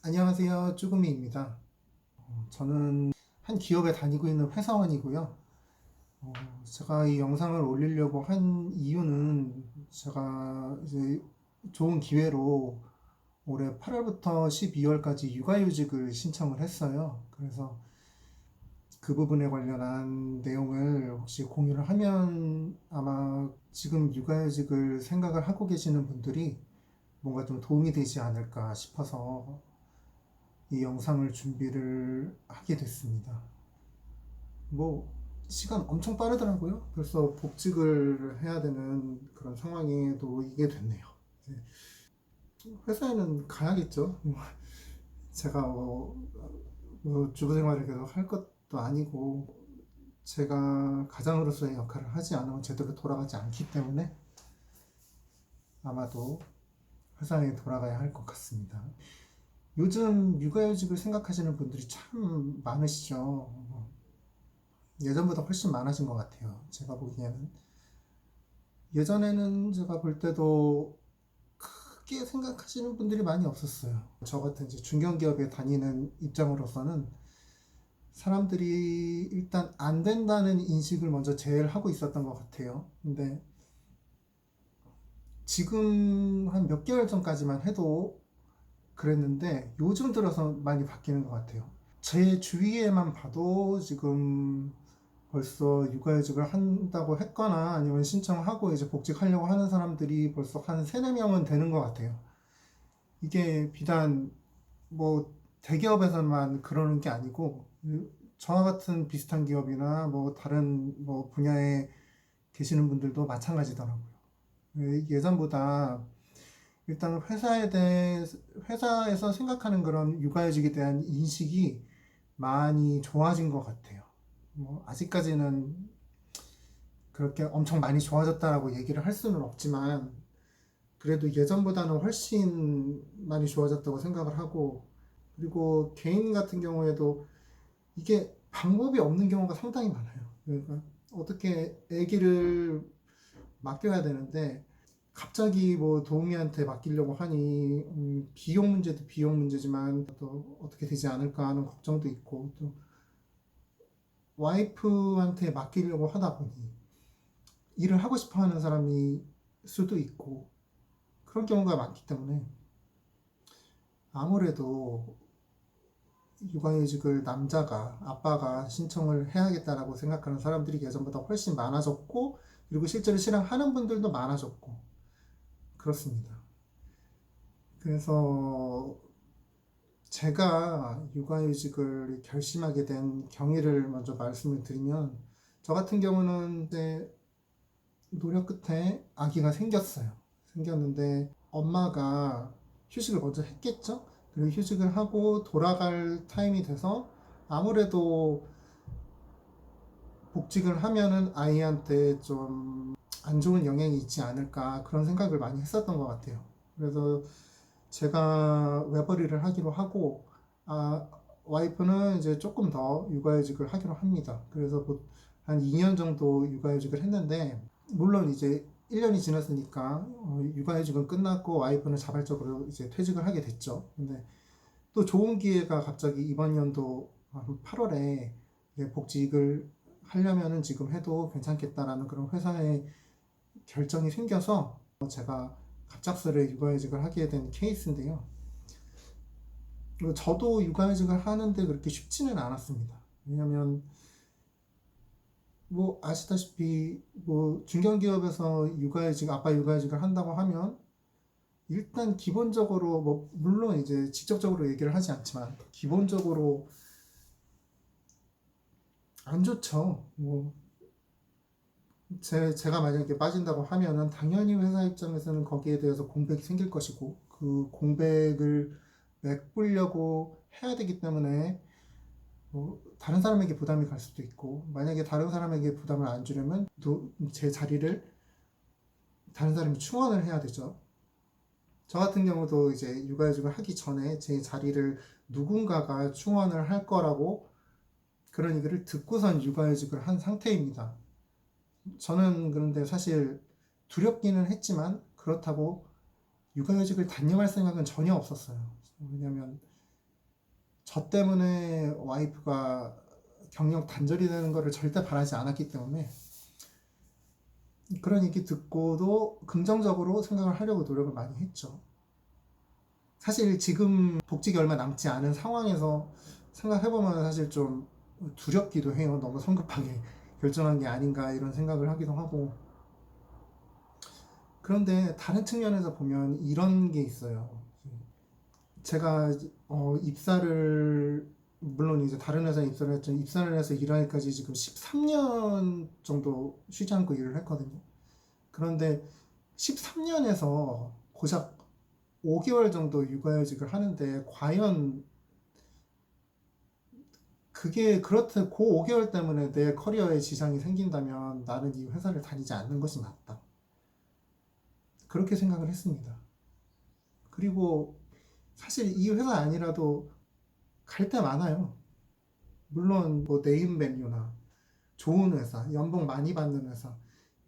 안녕하세요. 쭈구미입니다. 저는 한 기업에 다니고 있는 회사원이고요. 어, 제가 이 영상을 올리려고 한 이유는 제가 이제 좋은 기회로 올해 8월부터 12월까지 육아휴직을 신청을 했어요. 그래서 그 부분에 관련한 내용을 혹시 공유를 하면 아마 지금 육아휴직을 생각을 하고 계시는 분들이 뭔가 좀 도움이 되지 않을까 싶어서 이 영상을 준비를 하게 됐습니다. 뭐 시간 엄청 빠르더라고요. 벌써 복직을 해야 되는 그런 상황에 놓이게 됐네요. 이제 회사에는 가야겠죠. 제가 뭐 주부 생활을 계속 할 것도 아니고 제가 가장으로서의 역할을 하지 않으면 제대로 돌아가지 않기 때문에 아마도 회사에 돌아가야 할 것 같습니다. 요즘 육아휴직을 생각하시는 분들이 참 많으시죠. 예전보다 훨씬 많아진 것 같아요. 제가 보기에는. 예전에는 제가 볼 때도 크게 생각하시는 분들이 많이 없었어요. 저 같은 이제 중견기업에 다니는 입장으로서는 사람들이 일단 안 된다는 인식을 먼저 제일 하고 있었던 것 같아요. 근데 지금 한 몇 개월 전까지만 해도 그랬는데 요즘 들어서 많이 바뀌는 것 같아요. 제 주위에만 봐도 지금 벌써 육아휴직을 한다고 했거나 아니면 신청하고 이제 복직하려고 하는 사람들이 벌써 한 3, 4명은 되는 것 같아요. 이게 비단 뭐 대기업에서만 그러는 게 아니고 저와 같은 비슷한 기업이나 뭐 다른 뭐 분야에 계시는 분들도 마찬가지더라고요. 예전보다 일단 회사에서 생각하는 그런 육아휴직에 대한 인식이 많이 좋아진 것 같아요. 뭐 아직까지는 그렇게 엄청 많이 좋아졌다라고 얘기를 할 수는 없지만 그래도 예전보다는 훨씬 많이 좋아졌다고 생각을 하고, 그리고 개인 같은 경우에도 이게 방법이 없는 경우가 상당히 많아요. 그러니까 어떻게 아기를 맡겨야 되는데 갑자기 뭐 도우미한테 맡기려고 하니 비용 문제도 비용 문제지만 또 어떻게 되지 않을까 하는 걱정도 있고, 또 와이프한테 맡기려고 하다 보니 일을 하고 싶어 하는 사람이 수도 있고 그런 경우가 많기 때문에 아무래도 육아휴직을 남자가 아빠가 신청을 해야겠다라고 생각하는 사람들이 예전보다 훨씬 많아졌고, 그리고 실제로 실행하는 분들도 많아졌고 그렇습니다. 그래서 제가 육아휴직을 결심하게 된 경위를 먼저 말씀을 드리면, 저 같은 경우는 이제 노력 끝에 아기가 생겼어요. 생겼는데 엄마가 휴직을 먼저 했겠죠. 그리고 휴직을 하고 돌아갈 타임이 돼서 아무래도 복직을 하면은 아이한테 좀 안 좋은 영향이 있지 않을까 그런 생각을 많이 했었던 것 같아요. 그래서 제가 외벌이를 하기로 하고, 와이프는 이제 조금 더 육아휴직을 하기로 합니다. 그래서 한 2년 정도 육아휴직을 했는데, 물론 이제 1년이 지났으니까 육아휴직은 끝났고 와이프는 자발적으로 이제 퇴직을 하게 됐죠. 근데 또 좋은 기회가 갑자기 이번 연도 8월에 복직을 하려면은 지금 해도 괜찮겠다라는 그런 회사의 결정이 생겨서 제가 갑작스레 육아휴직을 하게 된 케이스인데요. 저도 육아휴직을 하는데 그렇게 쉽지는 않았습니다. 왜냐면 뭐 아시다시피 뭐 중견기업에서 아빠 육아휴직을 한다고 하면 일단 기본적으로 뭐 물론 이제 직접적으로 얘기를 하지 않지만 기본적으로 안 좋죠. 뭐 제가 만약에 빠진다고 하면은 당연히 회사 입장에서는 거기에 대해서 공백이 생길 것이고 그 공백을 메꾸려고 해야 되기 때문에 뭐 다른 사람에게 부담이 갈 수도 있고, 만약에 다른 사람에게 부담을 안 주려면 또 제 자리를 다른 사람이 충원을 해야 되죠. 저 같은 경우도 이제 육아휴직을 하기 전에 제 자리를 누군가가 충원을 할 거라고 그런 얘기를 듣고선 육아휴직을 한 상태입니다. 저는 그런데 사실 두렵기는 했지만 그렇다고 육아휴직을 단념할 생각은 전혀 없었어요. 왜냐면 저 때문에 와이프가 경력 단절이 되는 거를 절대 바라지 않았기 때문에 그런 얘기 듣고도 긍정적으로 생각을 하려고 노력을 많이 했죠. 사실 지금 복직이 얼마 남지 않은 상황에서 생각해보면 사실 좀 두렵기도 해요. 너무 성급하게 결정한 게 아닌가 이런 생각을 하기도 하고. 그런데 다른 측면에서 보면 이런 게 있어요. 제가 입사를 물론 이제 다른 회사에 입사를 했지만 입사를 해서 일하기까지 지금 13년 정도 쉬지 않고 일을 했거든요. 그런데 13년에서 고작 5개월 정도 육아휴직을 하는데 과연 그게 그렇다 그 5개월 때문에 내 커리어에 지장이 생긴다면 나는 이 회사를 다니지 않는 것이 맞다. 그렇게 생각을 했습니다. 그리고 사실 이 회사 아니라도 갈 데 많아요. 물론 뭐 네임밸류나 좋은 회사, 연봉 많이 받는 회사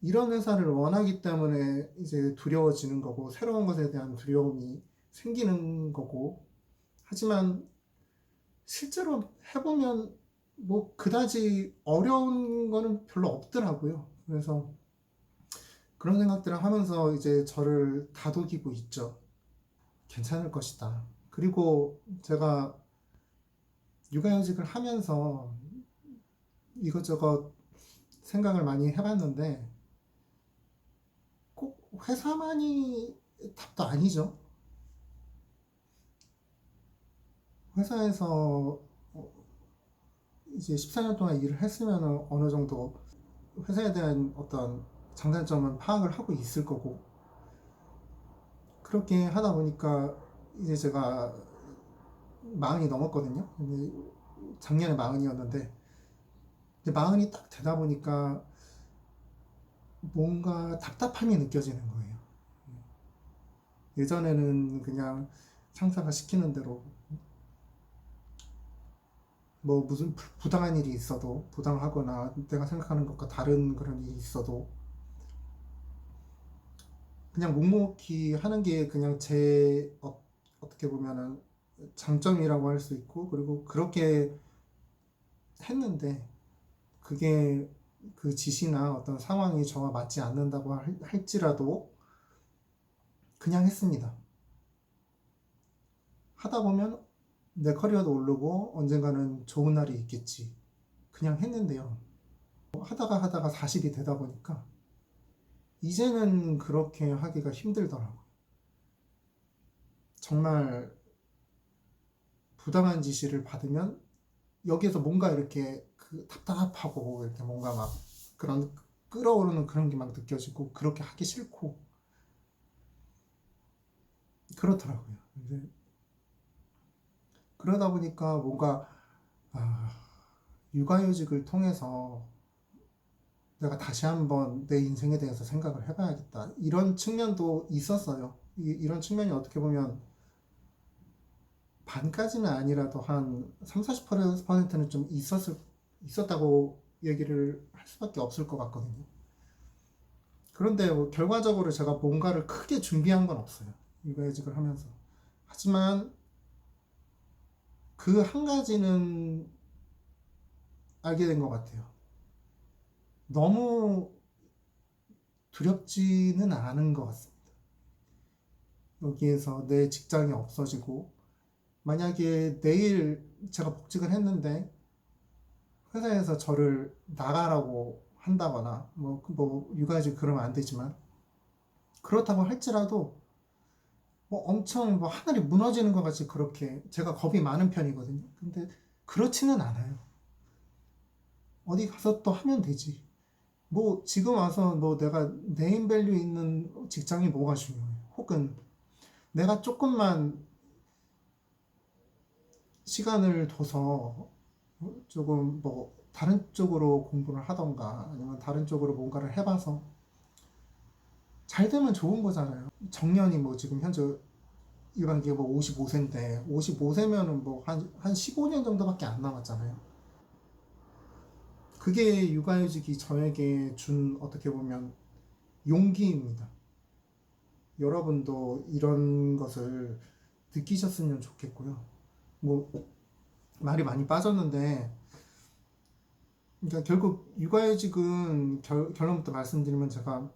이런 회사를 원하기 때문에 이제 두려워지는 거고 새로운 것에 대한 두려움이 생기는 거고 하지만 실제로 해보면 뭐 그다지 어려운 거는 별로 없더라고요. 그래서 그런 생각들을 하면서 이제 저를 다독이고 있죠. 괜찮을 것이다. 그리고 제가 육아휴직을 하면서 이것저것 생각을 많이 해봤는데 꼭 회사만이 답도 아니죠. 회사에서 이제 14년 동안 일을 했으면 어느 정도 회사에 대한 어떤 장단점은 파악을 하고 있을 거고 그렇게 하다 보니까 이제 제가 마흔이 넘었거든요. 근데 작년에 마흔이었는데 이제 마흔이 딱 되다 보니까 뭔가 답답함이 느껴지는 거예요. 예전에는 그냥 상사가 시키는 대로 뭐 무슨 부당한 일이 있어도 부당하거나 내가 생각하는 것과 다른 그런 일이 있어도 그냥 묵묵히 하는 게 그냥 제 어떻게 보면은 장점이라고 할 수 있고 그리고 그렇게 했는데 그게 그 지시나 어떤 상황이 저와 맞지 않는다고 할지라도 그냥 했습니다. 하다 보면 내 커리어도 오르고 언젠가는 좋은 날이 있겠지. 그냥 했는데요. 하다가 40이 되다 보니까 이제는 그렇게 하기가 힘들더라고요. 정말 부당한 지시를 받으면 여기에서 뭔가 이렇게 그 답답하고 이렇게 뭔가 막 그런 끌어오르는 그런 게 막 느껴지고 그렇게 하기 싫고 그렇더라고요. 이제 그러다 보니까 뭔가 아, 육아휴직을 통해서 내가 다시 한번 내 인생에 대해서 생각을 해봐야겠다. 이런 측면도 있었어요. 이런 측면이 어떻게 보면 반까지는 아니라도 한 3, 40%는 좀 있었다고 얘기를 할 수밖에 없을 것 같거든요. 그런데 뭐 결과적으로 제가 뭔가를 크게 준비한 건 없어요. 육아휴직을 하면서. 하지만 그 한 가지는 알게 된 것 같아요. 너무 두렵지는 않은 것 같습니다. 여기에서 내 직장이 없어지고, 만약에 내일 제가 복직을 했는데, 회사에서 저를 나가라고 한다거나, 육아휴직 그러면 안 되지만, 그렇다고 할지라도, 뭐 엄청 뭐 하늘이 무너지는 것 같이 그렇게, 제가 겁이 많은 편이거든요. 근데 그렇지는 않아요. 어디 가서 또 하면 되지. 뭐 지금 와서 뭐 내가 네임밸류 있는 직장이 뭐가 중요해. 혹은 내가 조금만 시간을 둬서 조금 뭐 다른 쪽으로 공부를 하던가 아니면 다른 쪽으로 뭔가를 해봐서 잘 되면 좋은 거잖아요. 정년이 뭐 지금 현재 일반 기업 뭐 55세인데 55세면은 뭐 한 15년 정도밖에 안 남았잖아요. 그게 육아휴직이 저에게 준 어떻게 보면 용기입니다. 여러분도 이런 것을 느끼셨으면 좋겠고요. 뭐 말이 많이 빠졌는데, 그러니까 결국 육아휴직은 결론부터 말씀드리면 제가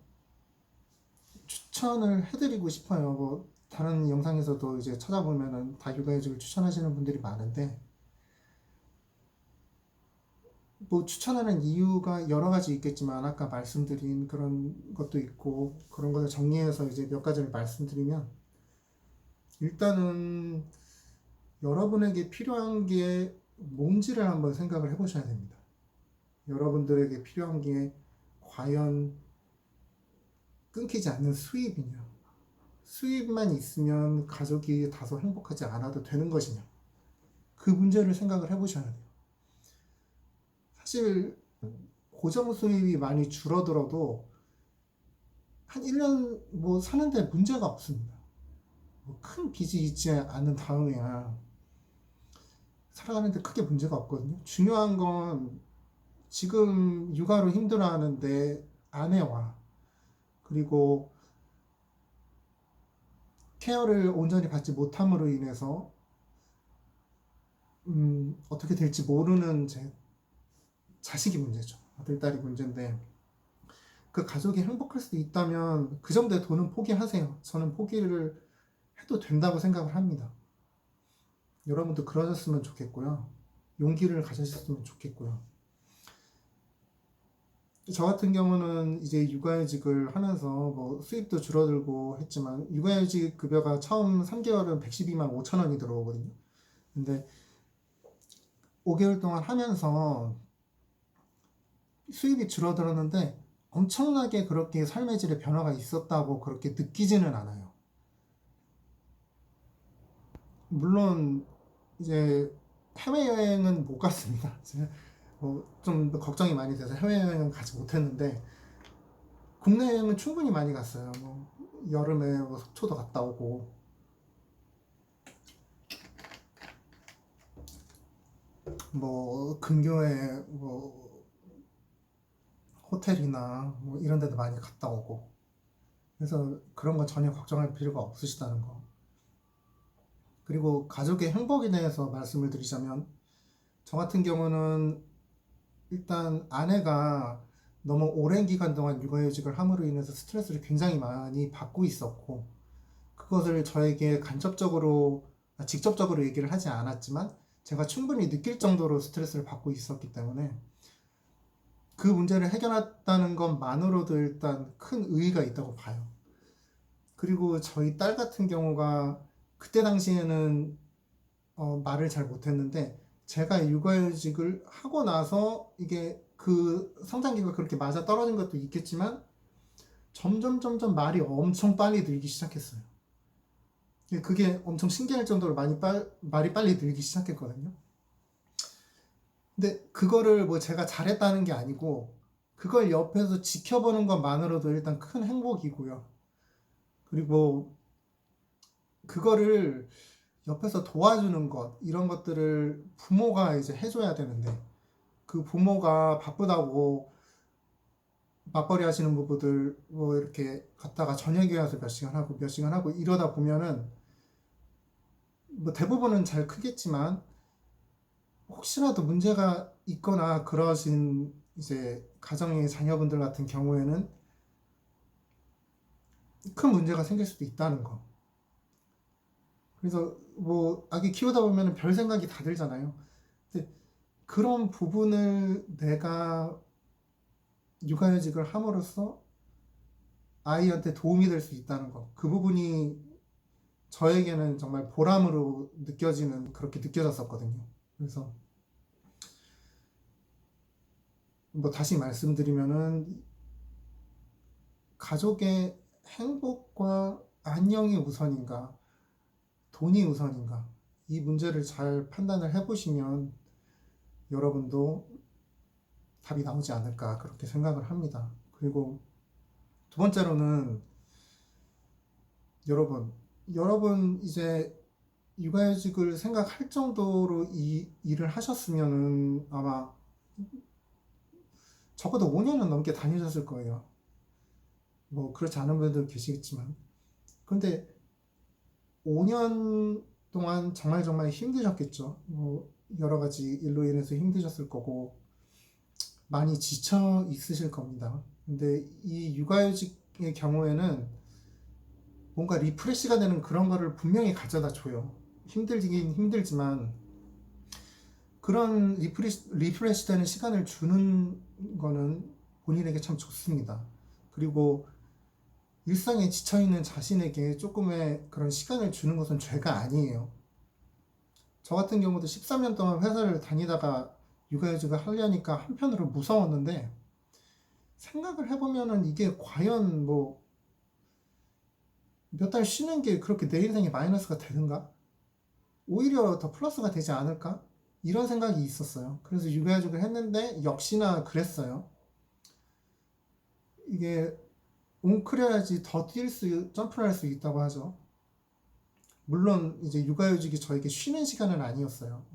추천을 해드리고 싶어요. 뭐 다른 영상에서도 이제 찾아보면은 다 육아휴직을 추천하시는 분들이 많은데, 뭐 추천하는 이유가 여러 가지 있겠지만 아까 말씀드린 그런 것도 있고, 그런 것을 정리해서 이제 몇 가지를 말씀드리면, 일단은 여러분에게 필요한 게 뭔지를 한번 생각을 해보셔야 됩니다. 여러분들에게 필요한 게 과연 끊기지 않는 수입이냐, 수입만 있으면 가족이 다소 행복하지 않아도 되는 것이냐, 그 문제를 생각을 해보셔야 돼요. 사실 고정 수입이 많이 줄어들어도 한 1년 뭐 사는데 문제가 없습니다. 뭐큰 빚이 있지 않은 다음에야 살아가는데 크게 문제가 없거든요. 중요한 건 지금 육아로 힘들어하는데 아내와, 그리고 케어를 온전히 받지 못함으로 인해서 어떻게 될지 모르는 제 자식이 문제죠. 아들, 딸이 문제인데, 그 가족이 행복할 수 있다면 그 정도의 돈은 포기하세요. 저는 포기를 해도 된다고 생각을 합니다. 여러분도 그러셨으면 좋겠고요. 용기를 가지셨으면 좋겠고요. 저 같은 경우는 이제 육아휴직을 하면서 뭐 수입도 줄어들고 했지만, 육아휴직 급여가 처음 3개월은 112만 5천 원이 들어오거든요. 근데 5개월 동안 하면서 수입이 줄어들었는데 엄청나게 그렇게 삶의 질에 변화가 있었다고 그렇게 느끼지는 않아요. 물론 이제 해외여행은 못 갔습니다. 좀 걱정이 많이 돼서 해외여행은 가지 못했는데, 국내 여행은 충분히 많이 갔어요. 뭐 여름에 뭐 속초도 갔다 오고, 뭐 근교에 뭐 호텔이나 뭐 이런 데도 많이 갔다 오고, 그래서 그런 건 전혀 걱정할 필요가 없으시다는 거. 그리고 가족의 행복에 대해서 말씀을 드리자면, 저 같은 경우는 일단 아내가 너무 오랜 기간 동안 육아휴직을 함으로 인해서 스트레스를 굉장히 많이 받고 있었고, 그것을 저에게 직접적으로 얘기를 하지 않았지만 제가 충분히 느낄 정도로 스트레스를 받고 있었기 때문에, 그 문제를 해결했다는 것만으로도 일단 큰 의의가 있다고 봐요. 그리고 저희 딸 같은 경우가 그때 당시에는 말을 잘 못했는데, 제가 육아휴직을 하고 나서 이게 그 성장기가 그렇게 맞아 떨어진 것도 있겠지만 점점 말이 엄청 빨리 늘기 시작했어요. 그게 엄청 신기할 정도로 말이 빨리 늘기 시작했거든요. 근데 그거를 뭐 제가 잘했다는 게 아니고, 그걸 옆에서 지켜보는 것만으로도 일단 큰 행복이고요. 그리고 그거를 옆에서 도와주는 것, 이런 것들을 부모가 이제 해줘야 되는데, 그 부모가 바쁘다고 맞벌이 하시는 부부들 뭐 이렇게 갔다가 저녁에 와서 몇 시간 하고 이러다 보면은, 뭐 대부분은 잘 크겠지만 혹시라도 문제가 있거나 그러신 이제 가정의 자녀분들 같은 경우에는 큰 문제가 생길 수도 있다는 거. 그래서 뭐 아기 키우다 보면 별 생각이 다 들잖아요. 근데 그런 부분을 내가 육아휴직을 함으로써 아이한테 도움이 될 수 있다는 거, 그 부분이 저에게는 정말 보람으로 그렇게 느껴졌었거든요. 그래서 뭐 다시 말씀드리면은, 가족의 행복과 안녕이 우선인가, 돈이 우선인가, 이 문제를 잘 판단을 해보시면 여러분도 답이 나오지 않을까 그렇게 생각을 합니다. 그리고 두 번째로는, 여러분 이제 육아휴직을 생각할 정도로 이 일을 하셨으면은 아마 적어도 5년은 넘게 다니셨을 거예요. 뭐 그렇지 않은 분들도 계시겠지만, 근데 5년 동안 정말 힘드셨겠죠. 뭐 여러 가지 일로 인해서 힘드셨을 거고 많이 지쳐 있으실 겁니다. 근데 이 육아휴직의 경우에는 뭔가 리프레시가 되는 그런 거를 분명히 가져다 줘요. 힘들긴 힘들지만 그런 리프레시 되는 시간을 주는 거는 본인에게 참 좋습니다. 그리고 일상에 지쳐있는 자신에게 조금의 그런 시간을 주는 것은 죄가 아니에요. 저 같은 경우도 13년 동안 회사를 다니다가 육아휴직을 하려니까 한편으로 무서웠는데 생각을 해보면은 이게 과연 뭐 몇 달 쉬는 게 그렇게 내 인생에 마이너스가 되는가? 오히려 더 플러스가 되지 않을까? 이런 생각이 있었어요. 그래서 육아휴직을 했는데 역시나 그랬어요. 이게 웅크려야지 더 점프를 할 수 있다고 하죠. 물론 이제 육아휴직이 저에게 쉬는 시간은 아니었어요.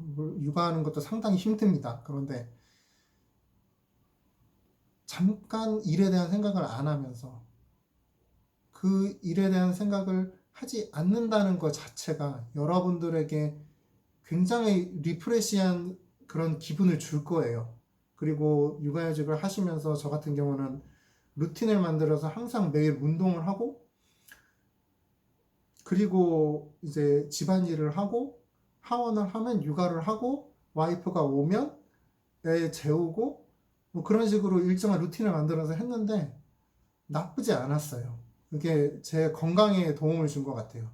육아하는 것도 상당히 힘듭니다. 그런데 잠깐 일에 대한 생각을 안 하면서 그 일에 대한 생각을 하지 않는다는 것 자체가 여러분들에게 굉장히 리프레시한 그런 기분을 줄 거예요. 그리고 육아휴직을 하시면서 저 같은 경우는 루틴을 만들어서 항상 매일 운동을 하고 그리고 이제 집안일을 하고 하원을 하면 육아를 하고 와이프가 오면 애 재우고 뭐 그런 식으로 일정한 루틴을 만들어서 했는데 나쁘지 않았어요. 그게 제 건강에 도움을 준 것 같아요.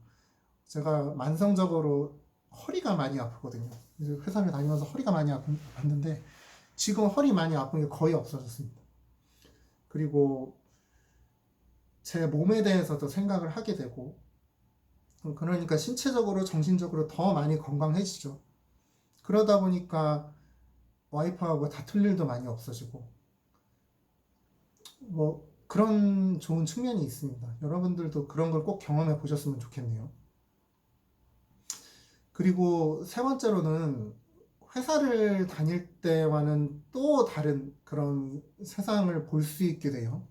제가 만성적으로 허리가 많이 아프거든요. 회사를 다니면서 허리가 많이 아팠는데 지금 허리 많이 아픈 게 거의 없어졌습니다. 그리고 제 몸에 대해서도 생각을 하게 되고 그러니까 신체적으로 정신적으로 더 많이 건강해지죠. 그러다 보니까 와이프하고 다툴 일도 많이 없어지고 뭐 그런 좋은 측면이 있습니다. 여러분들도 그런 걸 꼭 경험해 보셨으면 좋겠네요. 그리고 세 번째로는 회사를 다닐 때와는 또 다른 그런 세상을 볼 수 있게 돼요.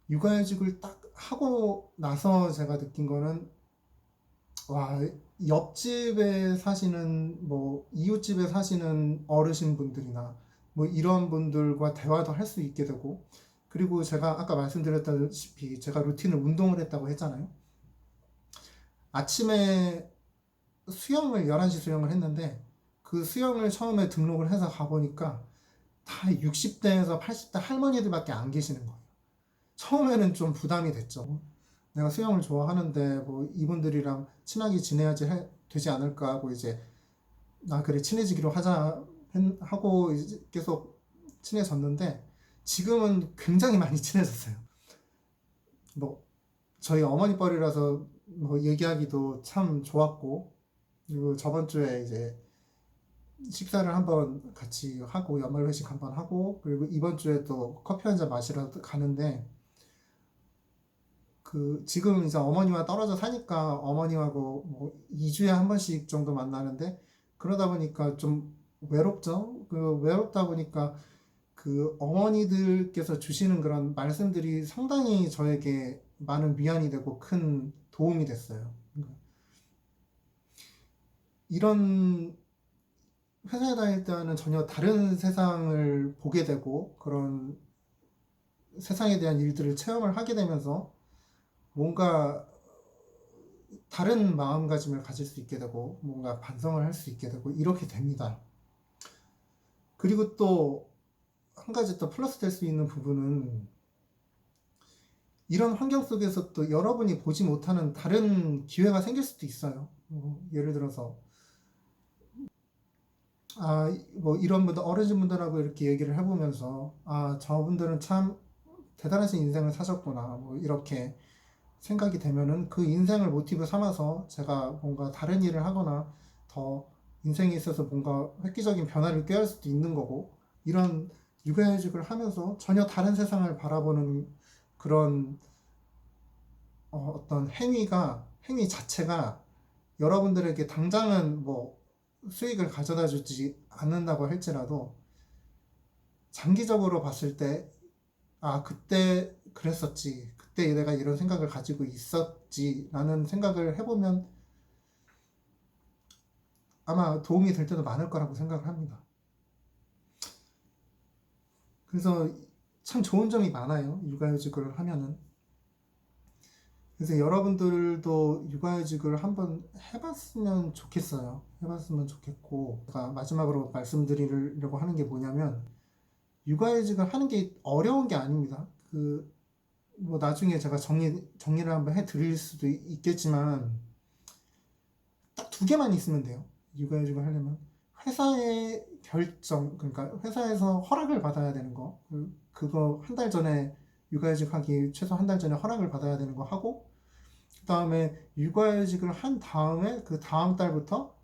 육아휴직을 딱 하고 나서 제가 느낀 거는 와, 옆집에 사시는 뭐 이웃집에 사시는 어르신분들이나 뭐 이런 분들과 대화도 할 수 있게 되고 그리고 제가 아까 말씀드렸다시피 제가 루틴을 운동을 했다고 했잖아요. 아침에 수영을 11시 수영을 했는데 그 수영을 처음에 등록을 해서 가보니까 다 60대에서 80대 할머니들밖에 안 계시는 거예요. 처음에는 좀 부담이 됐죠. 내가 수영을 좋아하는데 뭐 이분들이랑 친하게 지내야지 되지 않을까 하고 이제 나 그래 친해지기로 하자 하고 이제 계속 친해졌는데 지금은 굉장히 많이 친해졌어요. 뭐 저희 어머니 뻘이라서 뭐 얘기하기도 참 좋았고 그리고 저번 주에 이제 식사를 한번 같이 하고 연말 회식 한번 하고 그리고 이번 주에 또 커피 한 잔 마시러 가는데 그 지금 이제 어머니와 떨어져 사니까 어머니하고 뭐 2주에 한 번씩 정도 만나는데 그러다 보니까 좀 외롭죠. 그 외롭다 보니까 그 어머니들께서 주시는 그런 말씀들이 상당히 저에게 많은 위안이 되고 큰 도움이 됐어요. 이런 회사에 다닐 때와는 전혀 다른 세상을 보게 되고 그런 세상에 대한 일들을 체험을 하게 되면서 뭔가 다른 마음가짐을 가질 수 있게 되고 뭔가 반성을 할 수 있게 되고 이렇게 됩니다. 그리고 또 한 가지 또 플러스 될 수 있는 부분은 이런 환경 속에서 또 여러분이 보지 못하는 다른 기회가 생길 수도 있어요. 예를 들어서 뭐 이런 분들 어르신분들하고 이렇게 얘기를 해보면서 저분들은 참 대단하신 인생을 사셨구나 뭐 이렇게 생각이 되면은 그 인생을 모티브 삼아서 제가 뭔가 다른 일을 하거나 더 인생에 있어서 뭔가 획기적인 변화를 꾀할 수도 있는 거고 이런 육아휴직을 하면서 전혀 다른 세상을 바라보는 그런 어떤 행위 자체가 여러분들에게 당장은 뭐 수익을 가져다 주지 않는다고 할지라도 장기적으로 봤을 때 그때 그랬었지. 그때 내가 이런 생각을 가지고 있었지. 라는 생각을 해보면 아마 도움이 될 때도 많을 거라고 생각을 합니다. 그래서 참 좋은 점이 많아요. 육아휴직을 하면은. 그래서 여러분들도 육아휴직을 한번 해봤으면 좋겠어요. 해봤으면 좋겠고, 제가 마지막으로 말씀드리려고 하는 게 뭐냐면, 육아휴직을 하는 게 어려운 게 아닙니다. 뭐 나중에 제가 정리를 한번 해드릴 수도 있겠지만, 딱 두 개만 있으면 돼요. 육아휴직을 하려면. 회사의 결정, 그러니까 회사에서 허락을 받아야 되는 거, 그거 한 달 전에 육아휴직 하기 최소 한 달 전에 허락을 받아야 되는 거 하고, 그 다음에 육아휴직을 한 다음에 그 다음 달부터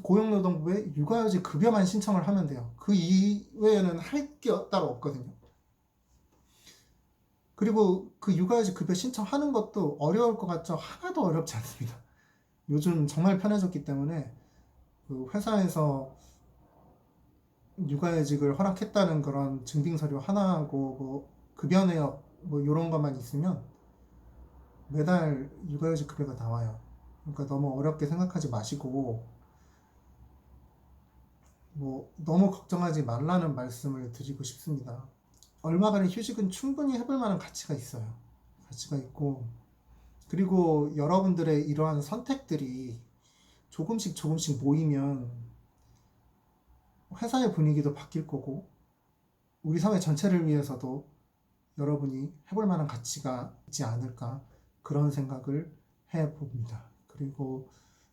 고용노동부에 육아휴직 급여만 신청을 하면 돼요. 그 이외에는 할 게 따로 없거든요. 그리고 그 육아휴직 급여 신청하는 것도 어려울 것 같죠? 하나도 어렵지 않습니다. 요즘 정말 편해졌기 때문에 그 회사에서 육아휴직을 허락했다는 그런 증빙서류 하나하고 뭐 급여 내역 뭐 이런 것만 있으면 매달 육아휴직 급여가 나와요. 그러니까 너무 어렵게 생각하지 마시고 뭐 너무 걱정하지 말라는 말씀을 드리고 싶습니다. 얼마간의 휴식은 충분히 해볼 만한 가치가 있어요. 가치가 있고 그리고 여러분들의 이러한 선택들이 조금씩 모이면 회사의 분위기도 바뀔 거고 우리 사회 전체를 위해서도 여러분이 해볼 만한 가치가 있지 않을까 그런 생각을 해봅니다. 그리고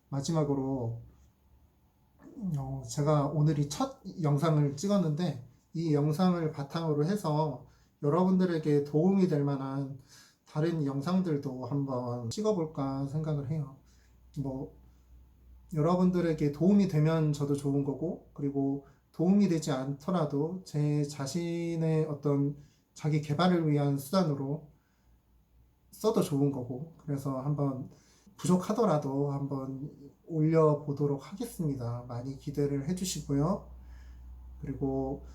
마지막으로 제가 오늘이 첫 영상을 찍었는데 이 영상을 바탕으로 해서 여러분들에게 도움이 될 만한 다른 영상들도 한번 찍어볼까 생각을 해요. 뭐 여러분들에게 도움이 되면 저도 좋은 거고 그리고 도움이 되지 않더라도 제 자신의 어떤 자기 개발을 위한 수단으로 써도 좋은 거고 그래서 한번 부족하더라도 한번 올려보도록 하겠습니다. 많이 기대를 해주시고요. 그리고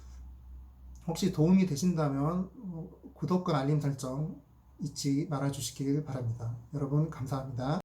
혹시 도움이 되신다면 구독과 알림 설정 잊지 말아주시길 바랍니다. 여러분 감사합니다.